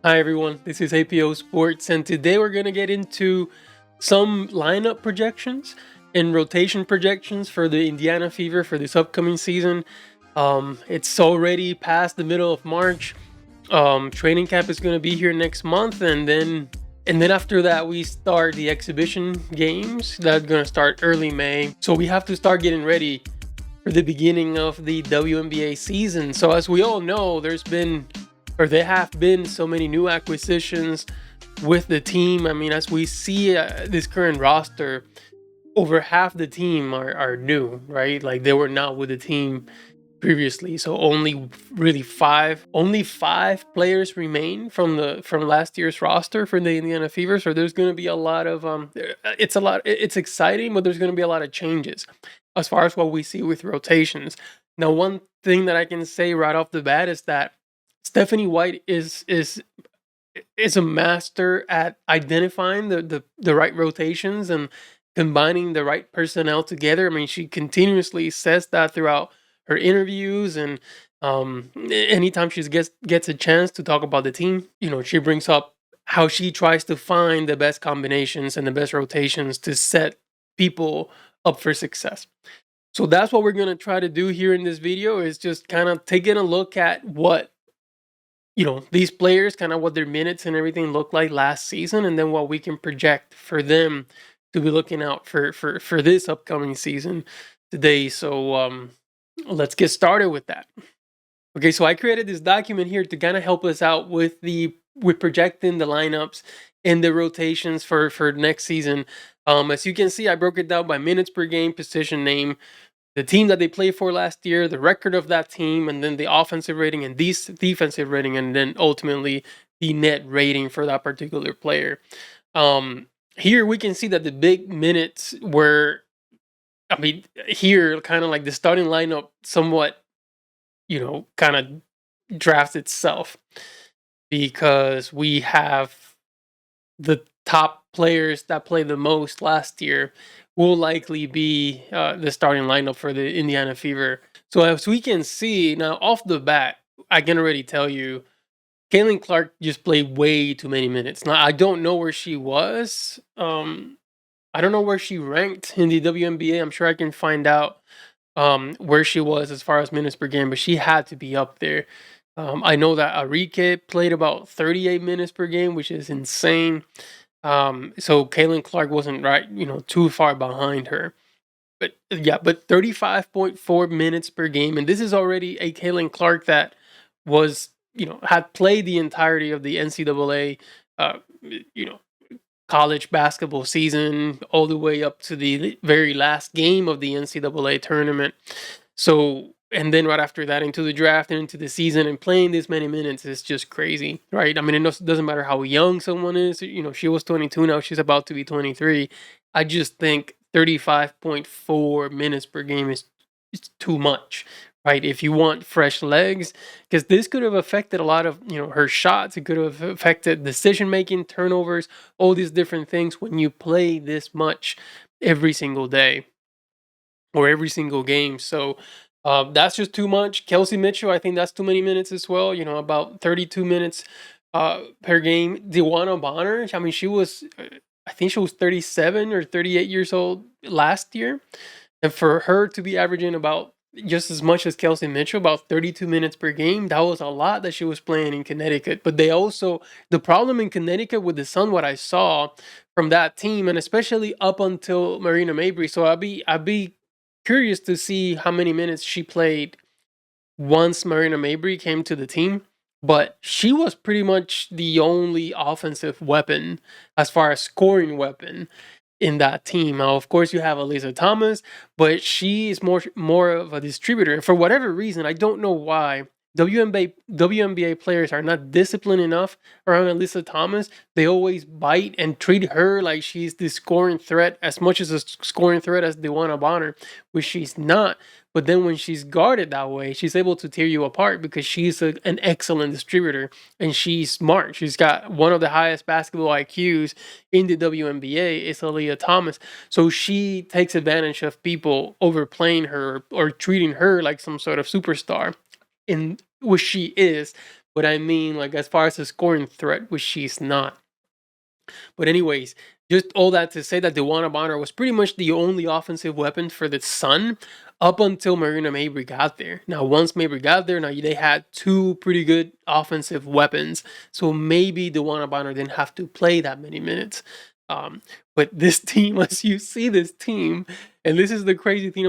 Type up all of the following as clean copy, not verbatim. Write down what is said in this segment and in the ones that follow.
Hi everyone, this is APO Sports, and today we're going to get into some lineup projections and rotation projections for the Indiana Fever for this upcoming season. It's already past the middle of March. Training camp is going to be here next month, and then after that we start the exhibition games that's going to start early May. So we have to start getting ready for the beginning of the WNBA season. So as we all know, there have been so many new acquisitions with the team. I mean, as we see this current roster, over half the team are new, right? Like they were not with the team previously. So only five players remain from last year's roster for the Indiana Fever. So there's going to be a lot of it's exciting, but there's going to be a lot of changes as far as what we see with rotations. Now, one thing that I can say right off the bat is that Stephanie White is a master at identifying the right rotations and combining the right personnel together. I mean, she continuously says that throughout her interviews, and anytime she gets a chance to talk about the team, she brings up how she tries to find the best combinations and the best rotations to set people up for success. So that's what we're going to try to do here in this video, is just kind of taking a look at what these players, kind of what their minutes and everything looked like last season, and then what we can project for them to be looking out for this upcoming season today. So let's get started with that. Okay, so I created this document here to kind of help us out with projecting the lineups and the rotations for next season. As you can see, I broke it down by minutes per game, position name, the team that they played for last year, the record of that team, and then the offensive rating and defensive rating, and then ultimately the net rating for that particular player. Here we can see that the big minutes were, here kind of like the starting lineup somewhat, kind of drafts itself, because we have the top players that played the most last year will likely be the starting lineup for the Indiana Fever. So as we can see now off the bat, I can already tell you, Caitlin Clark just played way too many minutes. Now I don't know where she was. I don't know where she ranked in the WNBA. I'm sure I can find out where she was as far as minutes per game, but she had to be up there. I know that Arike played about 38 minutes per game, which is insane. So Caitlin Clark wasn't too far behind her. But 35.4 minutes per game. And this is already a Caitlin Clark that was, had played the entirety of the NCAA, you know, college basketball season all the way up to the very last game of the NCAA tournament. So, and then right after that into the draft and into the season, and playing this many minutes is just crazy, right? I mean, it doesn't matter how young someone is. She was 22, now she's about to be 23. I just think 35.4 minutes per game is too much, right? If you want fresh legs, because this could have affected a lot of her shots. It could have affected decision making, turnovers, all these different things when you play this much every single day or every single game. So that's just too much. Kelsey Mitchell, I think that's too many minutes as well. About 32 minutes per game. DeWanna Bonner, I mean, I think she was 37 or 38 years old last year. And for her to be averaging about just as much as Kelsey Mitchell, about 32 minutes per game, that was a lot that she was playing in Connecticut. But the problem in Connecticut with the Sun, what I saw from that team, and especially up until Marina Mabry, so I'd be curious to see how many minutes she played once Marina Mabry came to the team. But she was pretty much the only offensive weapon as far as scoring weapon in that team. Now, of course, you have Alyssa Thomas, but she is more of a distributor. And for whatever reason, I don't know why, WNBA players are not disciplined enough around Alyssa Thomas. They always bite and treat her like she's the scoring threat, as much as a scoring threat as DeWanna Bonner, which she's not. But then when she's guarded that way, she's able to tear you apart because she's an excellent distributor and she's smart. She's got one of the highest basketball IQs in the WNBA, is Aaliyah Thomas. So she takes advantage of people overplaying her or treating her like some sort of superstar, in which she is. but I mean, like, as far as a scoring threat, which she's not. But anyways, just all that to say that DeWanna Bonner was pretty much the only offensive weapon for the Sun up until Marina Mabrey got there. Now, once Mabrey got there, now they had two pretty good offensive weapons, so maybe DeWanna Bonner didn't have to play that many minutes. But this team, as you see this team, and this is the crazy thing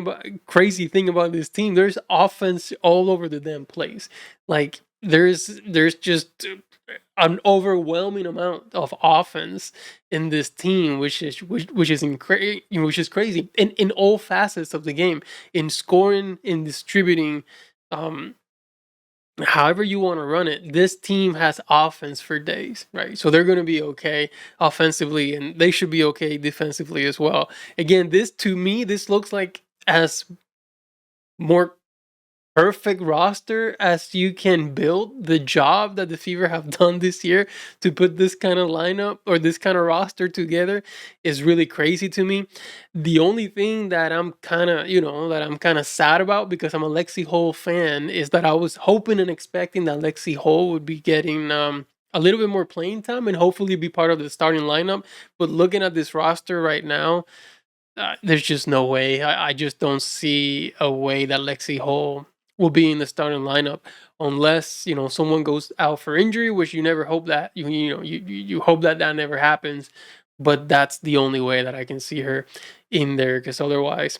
about this team, there's offense all over the damn place. Like there's just an overwhelming amount of offense in this team, which is crazy in all facets of the game, in scoring, in distributing, um, however you want to run it. This team has offense for days, right? So they're going to be okay offensively, and they should be okay defensively as well. Again, this to me, this looks like as more perfect roster as you can build. The job that the Fever have done this year to put this kind of lineup or this kind of roster together is really crazy to me. The only thing that I'm kind of, sad about, because I'm a Lexi Hole fan, is that I was hoping and expecting that Lexi Hole would be getting a little bit more playing time and hopefully be part of the starting lineup. But looking at this roster right now, there's just no way. I just don't see a way that Lexi Hole will be in the starting lineup unless someone goes out for injury, which you never hope that you hope that never happens. But that's the only way that I can see her in there, because otherwise,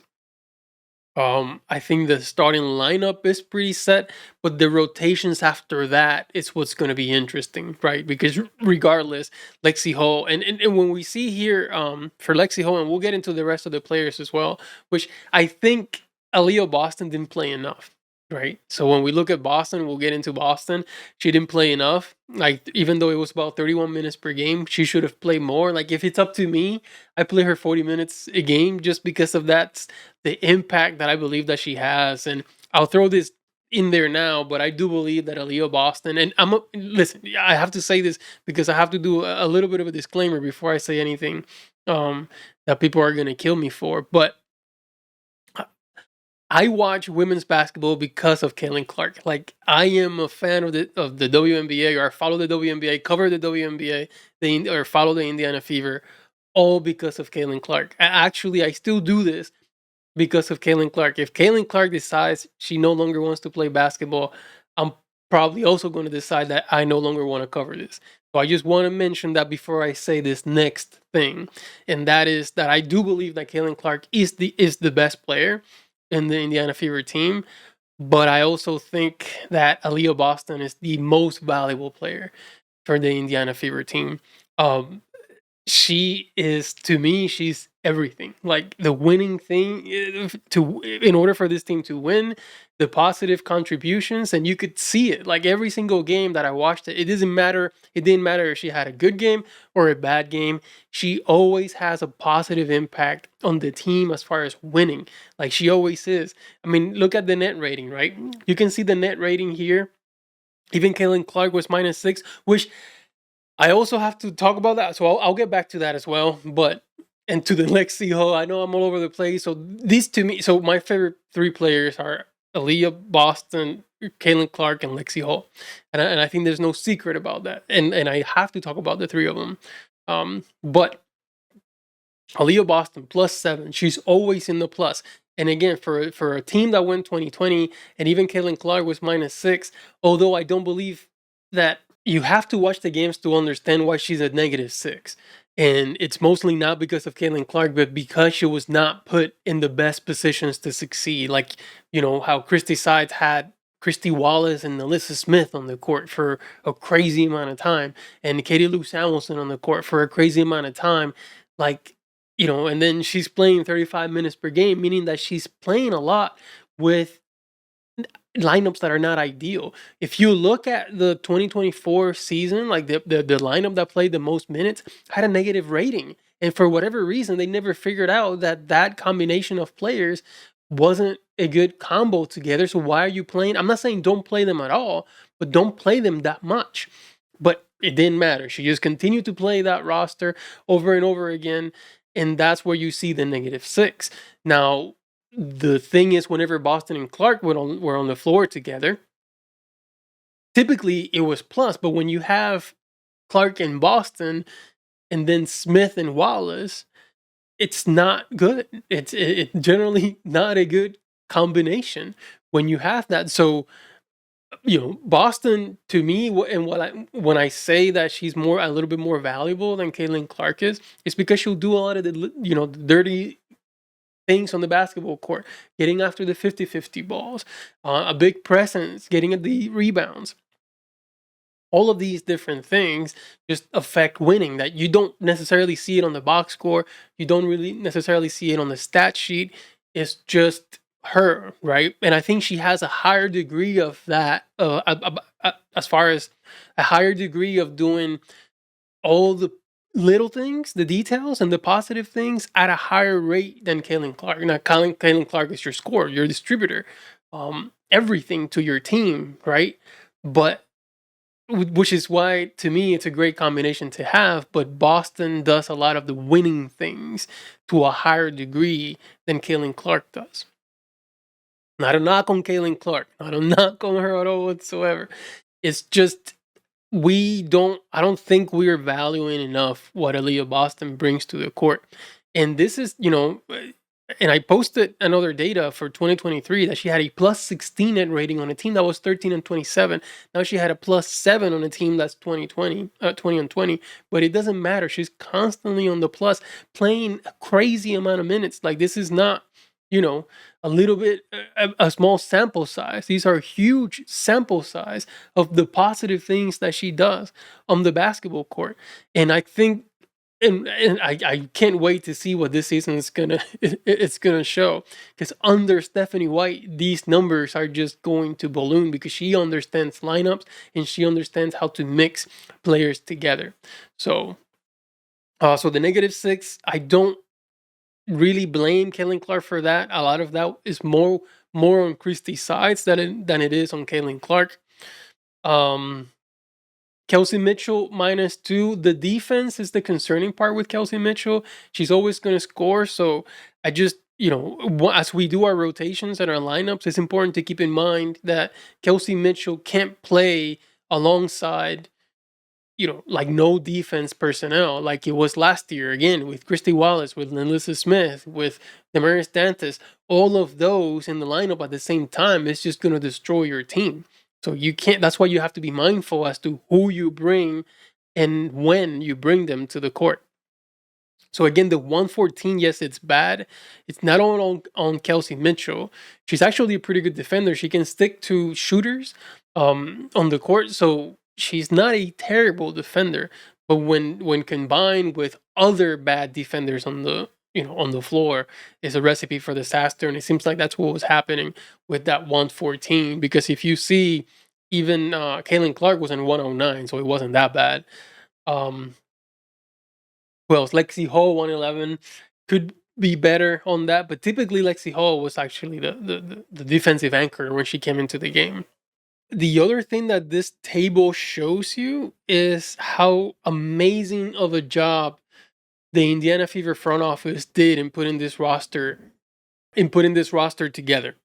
I think the starting lineup is pretty set, but the rotations after that is what's going to be interesting, right? Because regardless, Lexi Hole, and when we see here for Lexi Hole, and we'll get into the rest of the players as well, which I think Aaliyah Boston didn't play enough, right? So when we look at Boston, we'll get into Boston. She didn't play enough. Like, even though it was about 31 minutes per game, she should have played more. Like, if it's up to me, I play her 40 minutes a game just because of the impact that I believe that she has. And I'll throw this in there now, but I do believe that Aaliyah Boston, and listen, I have to say this because I have to do a little bit of a disclaimer before I say anything that people are going to kill me for. But I watch women's basketball because of Caitlin Clark. Like, I am a fan of the WNBA, or I follow the WNBA, cover the WNBA, or follow the Indiana Fever, all because of Caitlin Clark. Actually, I still do this because of Caitlin Clark. If Caitlin Clark decides she no longer wants to play basketball, I'm probably also going to decide that I no longer want to cover this. So I just want to mention that before I say this next thing, and that is that I do believe that Caitlin Clark is the best player in the Indiana Fever team, but I also think that Aaliyah Boston is the most valuable player for the Indiana Fever team. Um, she is, to me, she's everything. Like, the winning thing, in order for this team to win, the positive contributions, and you could see it. Like, every single game that I watched it didn't matter if she had a good game or a bad game. She always has a positive impact on the team as far as winning. Like, she always is. I mean, look at the net rating, right? You can see the net rating here. Even Caitlin Clark was -6, which I also have to talk about that, so I'll get back to that as well. But, and to the Lexi Ho, I know I'm all over the place. So these, to me, so my favorite three players are Aaliyah Boston, Caitlin Clark, and Lexi Ho, and I think there's no secret about that. And I have to talk about the three of them. But Aaliyah Boston +7, she's always in the plus. And again, for a team that went 2020, and even Caitlin Clark was -6, although I don't believe that you have to watch the games to understand why she's a -6. And it's mostly not because of Caitlin Clark, but because she was not put in the best positions to succeed. Like, how Christy Sides had Christy Wallace and Alyssa Smith on the court for a crazy amount of time, and Katie Lou Samuelson on the court for a crazy amount of time. Like, and then she's playing 35 minutes per game, meaning that she's playing a lot with lineups that are not ideal. If you look at the 2024 season, like the lineup that played the most minutes had a negative rating. And for whatever reason, they never figured out that combination of players wasn't a good combo together. So why are you playing? I'm not saying don't play them at all, but don't play them that much. But it didn't matter. She just continued to play that roster over and over again. And that's where you see the -6. Now, the thing is, whenever Boston and Clark were on the floor together, typically it was plus, but when you have Clark in Boston and then Smith and Wallace, it's not good. It's generally not a good combination when you have that. So, Boston to me, and when I say that she's a little bit more valuable than Caitlin Clark is, it's because she'll do a lot of the dirty things on the basketball court, getting after the 50-50 balls, a big presence, getting at the rebounds. All of these different things just affect winning, that you don't necessarily see it on the box score. You don't really necessarily see it on the stat sheet. It's just her, right? And I think she has a higher degree of that, as far as a higher degree of doing all the little things, the details, and the positive things at a higher rate than Caitlin Clark. Now, Caitlin Clark is your scorer, your distributor, everything to your team, right? But which is why, to me, it's a great combination to have. But Boston does a lot of the winning things to a higher degree than Caitlin Clark does. Not a knock on Caitlin Clark. Not a knock on her at all whatsoever. It's just I don't think we're valuing enough what Aaliyah Boston brings to the court. And this is, and I posted another data for 2023 that she had a plus 16 net rating on a team that was 13 and 27. Now she had a plus 7 on a team that's 20 and 20. But it doesn't matter. She's constantly on the plus, playing a crazy amount of minutes. Like, this is not, a little bit, a small sample size. These are huge sample size of the positive things that she does on the basketball court. And I think, and I can't wait to see what this season is it's gonna show, because under Stephanie White, these numbers are just going to balloon, because she understands lineups and she understands how to mix players together. So so the -6, I don't really blame Caitlin Clark for that. A lot of that is more on Christie's sides than it is on Caitlin Clark. Kelsey Mitchell -2. The defense is the concerning part with Kelsey Mitchell. She's always going to score. So I just, as we do our rotations and our lineups, it's important to keep in mind that Kelsey Mitchell can't play alongside, like no defense personnel like it was last year, again, with Christy Wallace, with Alyssa Smith, with Damaris Dantas. All of those in the lineup at the same time is just going to destroy your team. So you can't, that's why you have to be mindful as to who you bring and when you bring them to the court. So again, the 114, yes, it's bad. It's not on Kelsey Mitchell. She's actually a pretty good defender. She can stick to shooters on the court. So she's not a terrible defender. But when combined with other bad defenders on the floor, is a recipe for disaster. And it seems like that's what was happening with that 114. Because if you see, even Caitlin Clark was in 109, so it wasn't that bad. Well, Lexi Hall 111 could be better on that, but typically Lexi Hall was actually the defensive anchor when she came into the game. The other thing that this table shows you is how amazing of a job the Indiana Fever front office did in putting this roster together.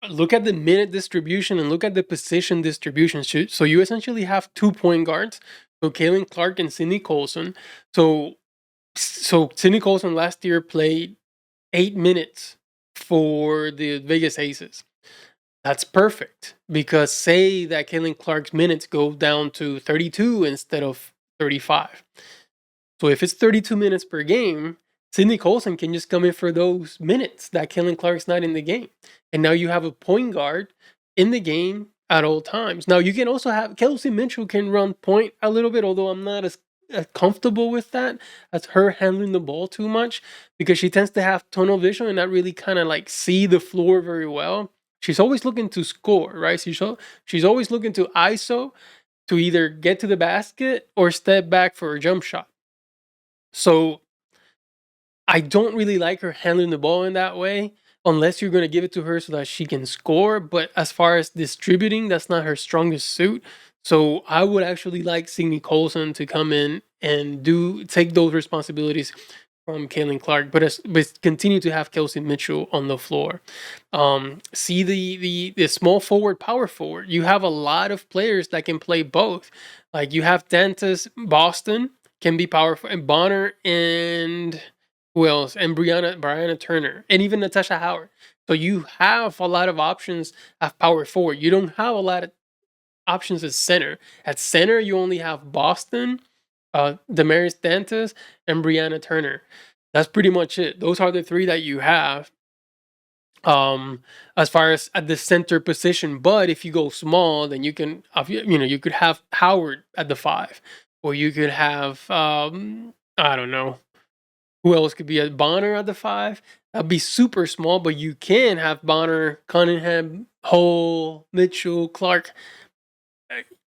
Look at the minute distribution and look at the position distribution. So you essentially have 2 point guards, so Caitlin Clark and Sydney Colson. So Sydney Colson last year played 8 minutes for the Vegas Aces. That's perfect, because say that Caitlin Clark's minutes go down to 32 instead of 35. So if it's 32 minutes per game, Sydney Colson can just come in for those minutes that Caitlin Clark's not in the game. And now you have a point guard in the game at all times. Now you can also have Kelsey Mitchell can run point a little bit, although I'm not as comfortable with that as her handling the ball too much, because she tends to have tunnel vision and not really kind of like see the floor very well. She's always looking to score, right? She's always looking to ISO to either get to the basket or step back for a jump shot. So I don't really like her handling the ball in that way, unless you're going to give it to her so that she can score. But as far as distributing, that's not her strongest suit. So I would actually like Sydney Colson to come in and take those responsibilities from Caitlin Clark, but continue to have Kelsey Mitchell on the floor. See the small forward, power forward. You have a lot of players that can play both. Like you have Dantas, Boston can be powerful, and Bonner and who else? And Brianna Turner, and even Natasha Howard. So you have a lot of options at power forward. You don't have a lot of options at center. At center, you only have Boston, Damaris Dantas, and Brianna Turner. That's pretty much it. Those are the three that you have as far as at the center position. But if you go small, then you can, you could have Howard at the 5, or you could have, I don't know, who else could be a Bonner at the 5. That'd be super small, but you can have Bonner, Cunningham, Hole, Mitchell, Clark.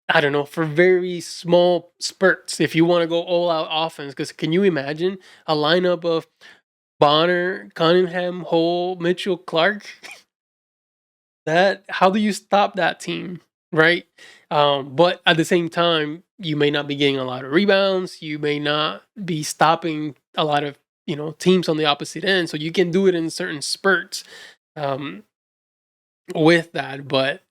I don't know, for very small spurts if you want to go all out offense. Because can you imagine a lineup of Bonner, Cunningham, Hole, Mitchell, Clark? That how do you stop that team, right? But at the same time, you may not be getting a lot of rebounds. You may not be stopping a lot of teams on the opposite end. So you can do it in certain spurts. With that, but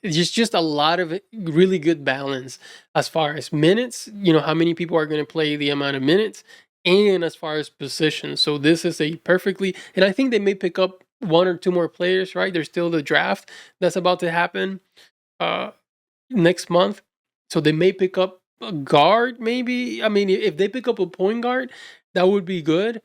it's just a lot of really good balance as far as minutes, how many people are going to play the amount of minutes, and as far as positions. So this is a perfectly, and I think they may pick up 1 or 2 more players, right? There's still the draft that's about to happen next month, so they may pick up a guard, maybe. I mean, if they pick up a point guard, that would be good.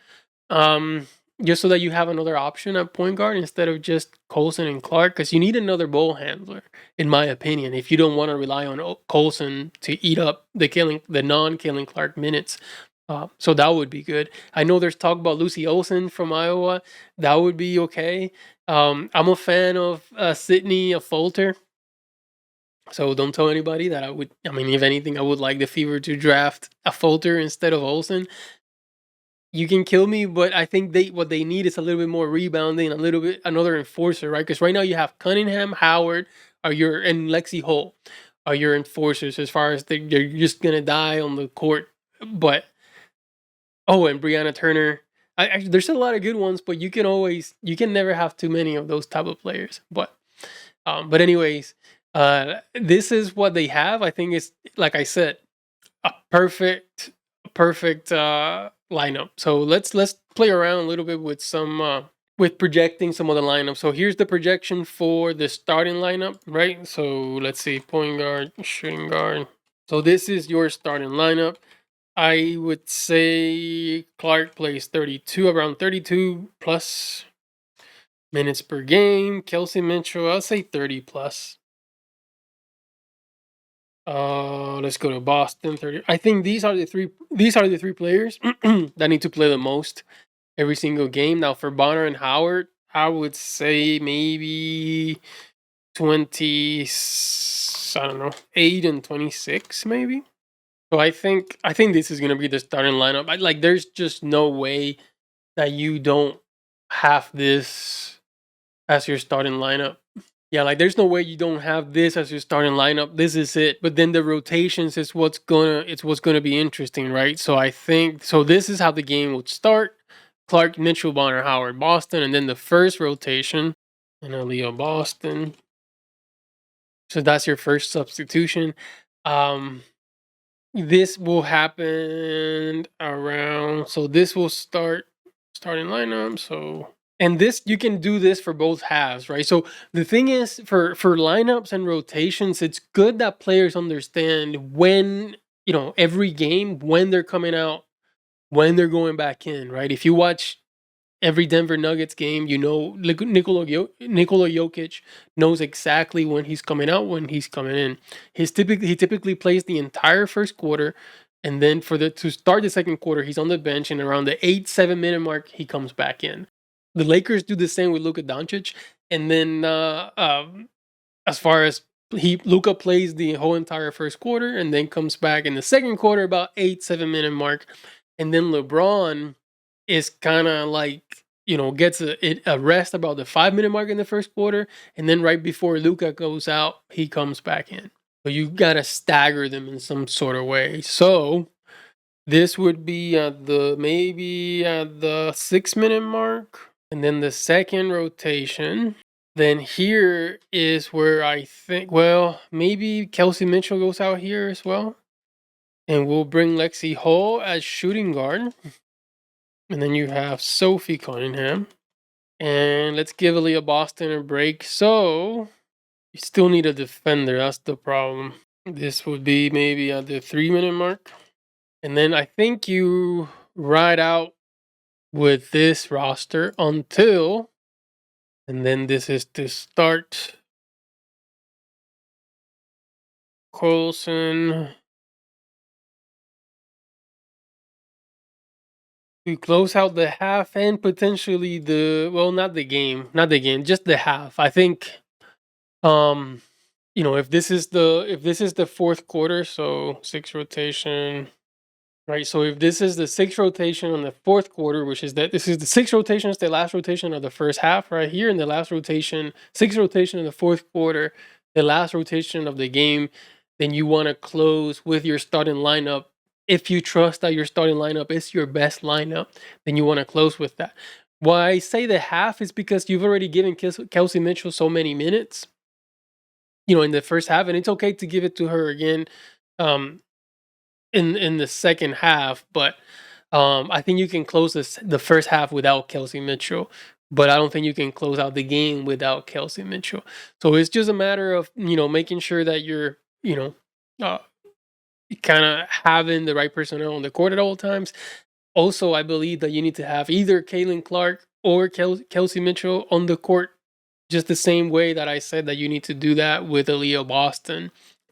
Just so that you have another option at point guard instead of just Colson and Clark, because you need another ball handler, in my opinion, if you don't want to rely on Colson to eat up the non-Caitlin Clark minutes. So that would be good. I know there's talk about Lucy Olsen from Iowa. That would be okay. I'm a fan of Sydney Fulter. So don't tell anybody that if anything, I would like the Fever to draft a Fulter instead of Olsen. You can kill me, but I think what they need is a little bit more rebounding, a little bit another enforcer, right? Because right now you have Cunningham, Howard, and Lexi Holt are your enforcers as far as they're just gonna die on the court. But and Brianna Turner. There's a lot of good ones, but you can never have too many of those type of players. But anyways, this is what they have. I think it's, like I said, a perfect lineup. So let's play around a little bit with some with projecting some of the lineup. So here's the projection for the starting lineup, right? So let's see, point guard, shooting guard. So this is your starting lineup. I would say Clark plays 32, around 32 plus minutes per game. Kelsey Mitchell, I'll say 30 plus. Let's go to Boston. 30. I think these are the three players that need to play the most every single game. Now for Bonner and Howard, I would say maybe 20. I don't know, 8 and 26 maybe. So I think this is gonna be the starting lineup. There's just no way that you don't have this as your starting lineup. Yeah, there's no way you don't have this as your starting lineup. This is it. But then the rotations is what's gonna be interesting, right? So I think this is how the game would start. Clark, Mitchell, Bonner, Howard, Boston, and then the first rotation, and Leo Boston. So that's your first substitution. This will happen around. So this will starting lineup. So. And this, you can do this for both halves, right? So the thing is, for lineups and rotations, it's good that players understand when, every game, when they're coming out, when they're going back in, right? If you watch every Denver Nuggets game, Nikola Jokic knows exactly when he's coming out, when he's coming in. He typically plays the entire first quarter, and then to start the second quarter, he's on the bench, and around the 8-7 minute mark, he comes back in. The Lakers do the same with Luka Doncic, and then as far as Luka plays the whole entire first quarter, and then comes back in the second quarter about 8-7 minute mark, and then LeBron is kind of gets a rest about the 5 minute mark in the first quarter, and then right before Luka goes out, he comes back in. So you gotta stagger them in some sort of way. So This would be at the maybe at the 6-minute mark, and then the second rotation. Then here is where I think, well, maybe Kelsey Mitchell goes out here as well, and we'll bring Lexi Hall as shooting guard, and then you have Sophie Cunningham, and let's give Aaliyah Boston a break. So you still need a defender. That's the problem. This would be maybe at the 3-minute mark. And then I think you ride out with this roster until, and then this is to start Colson. We close out the half and potentially not the game, just the half. I think, um, if this is the fourth quarter, so 6 rotation. Right, so if this is the sixth rotation on the fourth quarter, which is that this is the sixth rotation, it's the last rotation of the first half right here, and the last rotation, sixth rotation in the fourth quarter, the last rotation of the game, then you want to close with your starting lineup. If you trust that your starting lineup is your best lineup, then you want to close with that. Why I say the half is because you've already given Kelsey Mitchell so many minutes, in the first half, and it's okay to give it to her again. In the second half, but I think you can close the first half without Kelsey Mitchell, but I don't think you can close out the game without Kelsey Mitchell. So it's just a matter of making sure that you're uh, kind of having the right personnel on the court at all times. Also, I believe that you need to have either Caitlin Clark or Kelsey Mitchell on the court, just the same way that I said that you need to do that with Aaliyah Boston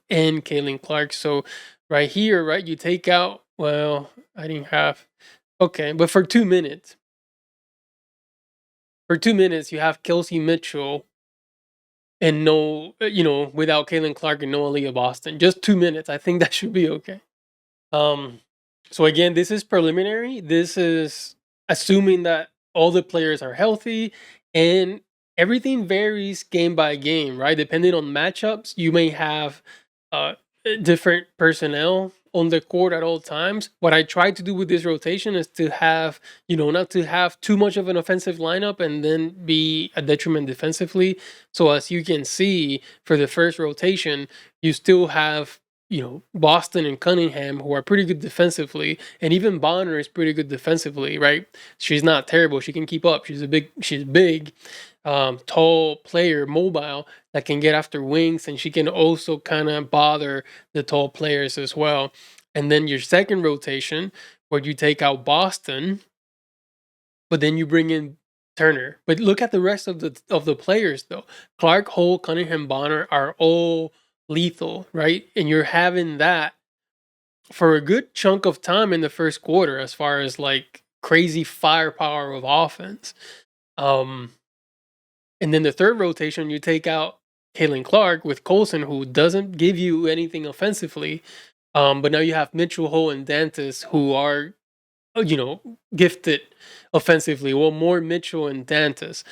and Caitlin Clark. So right here, right, you take out, well, I didn't have, okay, but for 2 minutes, you have Kelsey Mitchell and no, without Caitlin Clark and no Aaliyah Boston. Just 2 minutes. I think that should be okay. Um, so again, this is preliminary. This is assuming that all the players are healthy, and everything varies game by game, right? Depending on matchups, you may have uh, different personnel on the court at all times. What I try to do with this rotation is to have, not to have too much of an offensive lineup and then be a detriment defensively. So as you can see, for the first rotation, you still have Boston and Cunningham, who are pretty good defensively, and even Bonner is pretty good defensively, right? She's not terrible. She can keep up. She's big, tall player, mobile, that can get after wings, and she can also kind of bother the tall players as well. And then your second rotation, where you take out Boston, but then you bring in Turner. But look at the rest of the players though. Clark, Hole, Cunningham, Bonner are all lethal, right? And you're having that for a good chunk of time in the first quarter as far as like crazy firepower of offense. Um and then the third rotation, you take out Caitlin Clark with Colson, who doesn't give you anything offensively. But now you have Mitchell, Hole, and Dantas, who are gifted offensively. Well, more Mitchell and Dantas.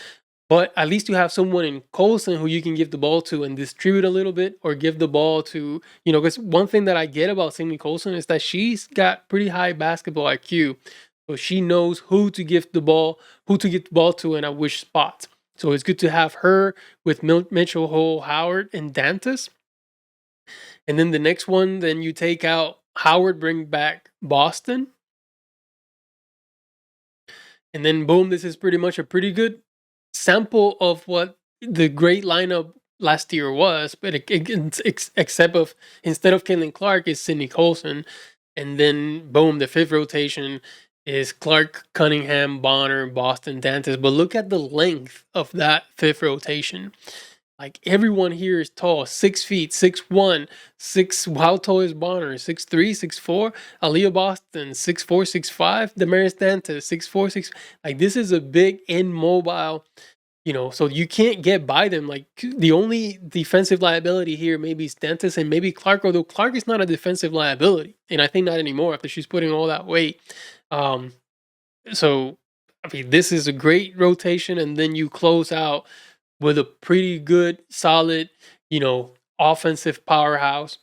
But at least you have someone in Colson who you can give the ball to and distribute a little bit, or give the ball to, because one thing that I get about Cindy Colson is that she's got pretty high basketball IQ. So she knows who to give the ball to and at which spots. So it's good to have her with Mitchell, Hole, Howard, and Dantas. And then the next one, then you take out Howard, bring back Boston. And then boom, this is pretty much a pretty good sample of what the great lineup last year was, but except of instead of Caitlin Clark is Sydney Colson, and then boom, the fifth rotation is Clark, Cunningham, Bonner, Boston, Dantas. But look at the length of that fifth rotation. Like everyone here is tall, 6 feet, 6'1", how tall is Bonner? 6'3", 6'4". Aaliyah Boston, 6'4", 6'5". Damaris Dantas, 6'4", 6. Like this is a big and mobile, so you can't get by them. Like the only defensive liability here maybe is Dantas and maybe Clark, although Clark is not a defensive liability, and I think not anymore after she's putting all that weight. So I mean, this is a great rotation, and then you close out with a pretty good, solid, offensive powerhouse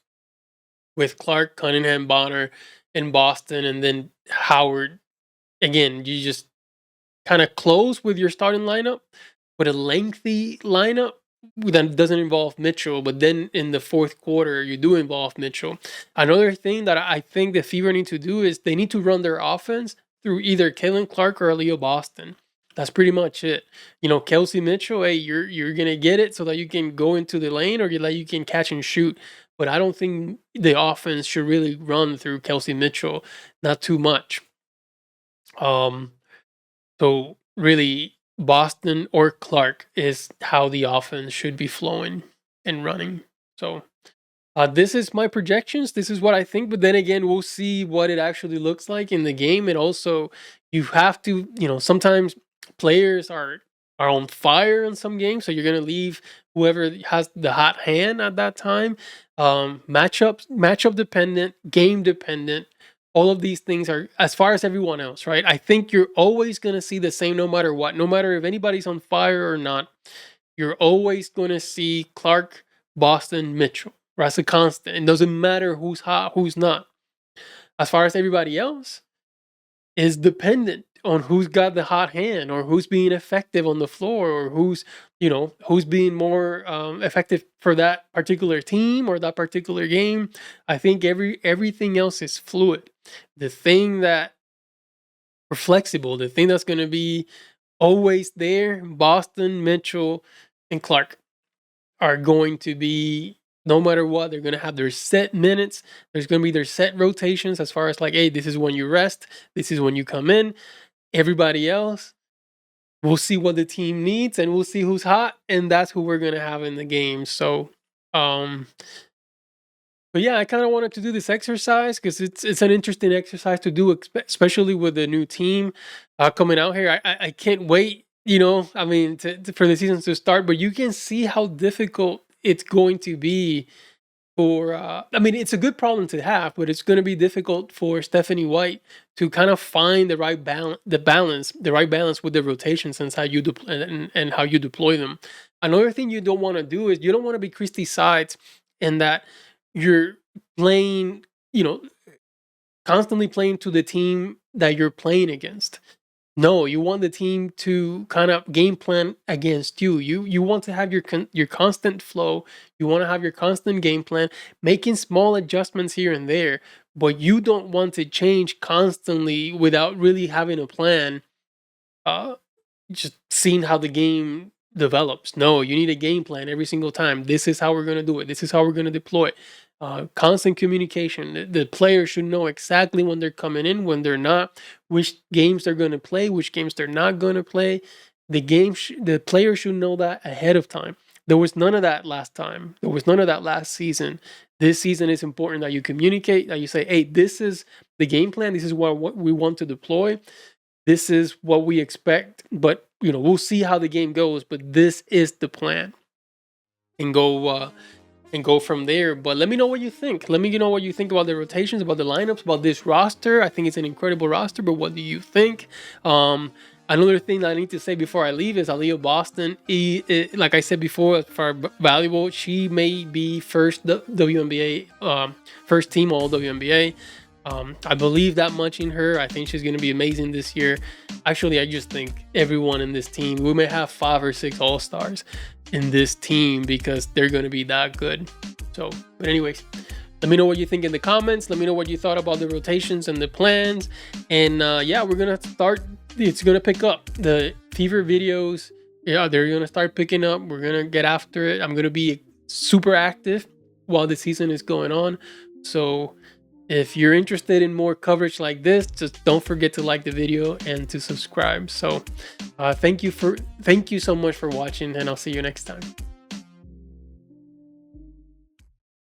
with Clark, Cunningham, Bonner, in Boston, and then Howard. Again, you just kind of close with your starting lineup, but a lengthy lineup that doesn't involve Mitchell. But then in the fourth quarter, you do involve Mitchell. Another thing that I think the Fever need to do is they need to run their offense through either Caitlin Clark or Aaliyah Boston. That's pretty much it. Kelsey Mitchell, hey, you're gonna get it so that you can go into the lane or you can catch and shoot. But I don't think the offense should really run through Kelsey Mitchell, not too much. So really, Boston or Clark is how the offense should be flowing and running. So this is my projections. This is what I think. But then again, we'll see what it actually looks like in the game. And also, you have to, sometimes players are on fire in some games, so you're gonna leave whoever has the hot hand at that time. Matchup dependent, game dependent. All of these things are as far as everyone else, right? I think you're always gonna see the same no matter what. No matter if anybody's on fire or not, you're always gonna see Clark, Boston, Mitchell. That's a constant. It doesn't matter who's hot, who's not. As far as everybody else is dependent on who's got the hot hand or who's being effective on the floor or who's being more effective for that particular team or that particular game. I think everything else is fluid. The thing that we're flexible, the thing that's going to be always there, Boston, Mitchell, and Clark are going to be, no matter what, they're going to have their set minutes. There's going to be their set rotations as far as like, hey, this is when you rest. This is when you come in. Everybody else, we'll see what the team needs and we'll see who's hot. And that's who we're going to have in the game. So, but yeah, I kind of wanted to do this exercise because it's an interesting exercise to do, especially with the new team coming out here. I can't wait, for the season to start. But you can see how difficult it's going to be for. It's a good problem to have, but it's going to be difficult for Stephanie White to kind of find the right balance with the rotations and how you and how you deploy them. Another thing you don't want to do is you don't want to be Christy Sides in that you're playing, constantly playing to the team that you're playing against. No, you want the team to kind of game plan against you. You want to have your constant flow. You want to have your constant game plan, making small adjustments here and there, but you don't want to change constantly without really having a plan. Just seeing how the game develops. No, you need a game plan every single time. This is how we're going to do it. This is how we're going to deploy it. Constant communication. The players should know exactly when they're coming in, when they're not, which games they're going to play, which games they're not going to play. The players should know that ahead of time. There was none of that last time. There was none of that last season. This season is important that you communicate, that you say, hey, this is the game plan. This is what we want to deploy. This is what we expect. But, we'll see how the game goes. But this is the plan. And go from there. But let me know what you think. Let me know what you think about the rotations, about the lineups, about this roster. I think it's an incredible roster, but what do you think? Another thing that I need to say before I leave is Aaliyah Boston. Like I said before, for valuable, she may be first WNBA, first team All WNBA. I believe that much in her. I think she's going to be amazing this year. Actually, I just think everyone in this team, we may have 5 or 6 All-Stars in this team because they're going to be that good. So, but anyways, let me know what you think in the comments. Let me know what you thought about the rotations and the plans. And yeah, we're going to start. It's going to pick up. The Fever videos, yeah, they're going to start picking up. We're going to get after it. I'm going to be super active while the season is going on. So if you're interested in more coverage like this, just don't forget to like the video and to subscribe. So thank you so much for watching, and I'll see you next time.